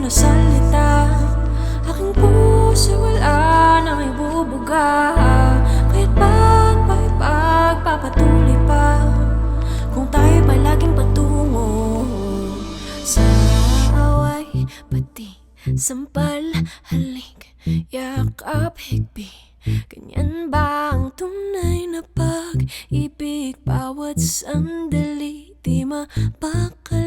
na salita. Aking puso wala nang ibubuga, kaya't ba't ba'y pagpapatuloy pa kung tayo palaging patungo sa away, pati sampal, halik, yakap, higpi. Ganyan ba ang tunay na pag-ibig? Bawat sandali di mapakali